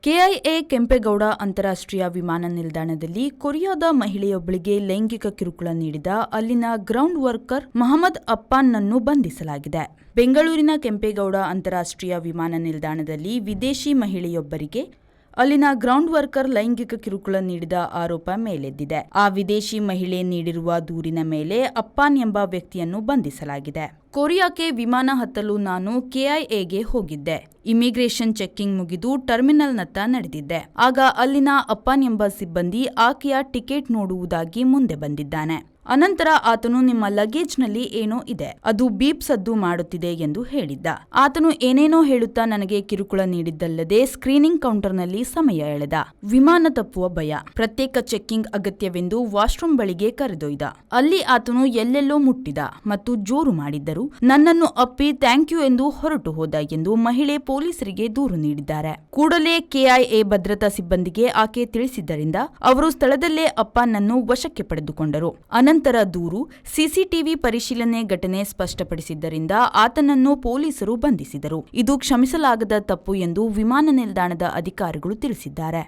KIA Kempegowda ಅಂತಾರಾಷ್ಟ್ರೀಯ ವಿಮಾನ ನಿಲ್ದಾಣದಲ್ಲಿ ಕೊರಿಯಾದ ಮಹಿಳೆಯೊಬ್ಬಳಿಗೆ ಲೈಂಗಿಕ ಕಿರುಕುಳ ನೀಡಿದ ಅಲ್ಲಿನ ಗ್ರೌಂಡ್ ವರ್ಕರ್ ಮಹಮ್ಮದ್ ಅಪ್ಪಾನ್ನನ್ನು ಬಂಧಿಸಲಾಗಿದೆ. ಬೆಂಗಳೂರಿನ ಕೆಂಪೇಗೌಡ ಅಂತಾರಾಷ್ಟ್ರೀಯ ವಿಮಾನ ನಿಲ್ದಾಣದಲ್ಲಿ ವಿದೇಶಿ ಮಹಿಳೆಯೊಬ್ಬರಿಗೆ ಅಲ್ಲಿನ ಗ್ರೌಂಡ್ ವರ್ಕರ್ ಲೈಂಗಿಕ ಕಿರುಕುಳ ನೀಡಿದ ಆರೋಪ ಮೇಲೆದ್ದಿದೆ. ಆ ವಿದೇಶಿ ಮಹಿಳೆ ನೀಡಿರುವ ದೂರಿನ ಮೇಲೆ ಅಪ್ಪಾನ್ ಎಂಬ ವ್ಯಕ್ತಿಯನ್ನು ಬಂಧಿಸಲಾಗಿದೆ. ಕೊರಿಯಾಕ್ಕೆ ವಿಮಾನ ಹತ್ತಲು ನಾನು ಕೆಐಎಗೆ ಹೋಗಿದ್ದೆ. ಇಮಿಗ್ರೇಷನ್ ಚೆಕ್ಕಿಂಗ್ ಮುಗಿದು ಟರ್ಮಿನಲ್ನತ್ತ ನಡೆದಿದ್ದೆ. ಆಗ ಅಲ್ಲಿನ ಅಪ್ಪಾನ್ ಎಂಬ ಸಿಬ್ಬಂದಿ ಆಕೆಯ ಟಿಕೆಟ್ ನೋಡುವುದಾಗಿ ಮುಂದೆ ಬಂದಿದ್ದಾನೆ. ಅನಂತರ ಆತನು ನಿಮ್ಮ ಲಗೇಜ್ನಲ್ಲಿ ಏನೋ ಇದೆ, ಅದು ಬೀಪ್ ಸದ್ದು ಮಾಡುತ್ತಿದೆ ಎಂದು ಹೇಳಿದ್ದ. ಆತನು ಏನೇನೋ ಹೇಳುತ್ತಾ ನನಗೆ ಕಿರುಕುಳ ನೀಡಿದ್ದಲ್ಲದೆ ಸ್ಕ್ರೀನಿಂಗ್ ಕೌಂಟರ್ನಲ್ಲಿ ಸಮಯ ಎಳೆದ. ವಿಮಾನ ತಪ್ಪುವ ಭಯ, ಪ್ರತ್ಯೇಕ ಚೆಕ್ಕಿಂಗ್ ಅಗತ್ಯವೆಂದು ವಾಶ್ರೂಮ್ ಬಳಿಗೆ ಕರೆದೊಯ್ದ. ಅಲ್ಲಿ ಆತನು ಎಲ್ಲೆಲ್ಲೋ ಮುಟ್ಟಿದ ಮತ್ತು ಜೋರು ಮಾಡಿದ್ದರು. ನನ್ನನ್ನು ಅಪ್ಪಿ ಥ್ಯಾಂಕ್ ಯು ಎಂದು ಹೊರಟು ಹೋದ ಎಂದು ಮಹಿಳೆ ಪೊಲೀಸರಿಗೆ ದೂರು ನೀಡಿದ್ದಾರೆ. ಕೂಡಲೇ ಕೆಐಎ ಭದ್ರತಾ ಸಿಬ್ಬಂದಿಗೆ ಆಕೆ ತಿಳಿಸಿದ್ದರಿಂದ ಅವರು ಸ್ಥಳದಲ್ಲೇ ಅಪ್ಪಾನನ್ನು ವಶಕ್ಕೆ ಪಡೆದುಕೊಂಡರು. ನಂತರ ದೂರು, ಸಿಸಿಟಿವಿ ಪರಿಶೀಲನೆ ಘಟನೆ ಸ್ಪಷ್ಟಪಡಿಸಿದ್ದರಿಂದ ಆತನನ್ನು ಪೊಲೀಸರು ಬಂಧಿಸಿದರು. ಇದು ಕ್ಷಮಿಸಲಾಗದ ತಪ್ಪು ಎಂದು ವಿಮಾನ ನಿಲ್ದಾಣದ ಅಧಿಕಾರಿಗಳು ತಿಳಿಸಿದ್ದಾರೆ.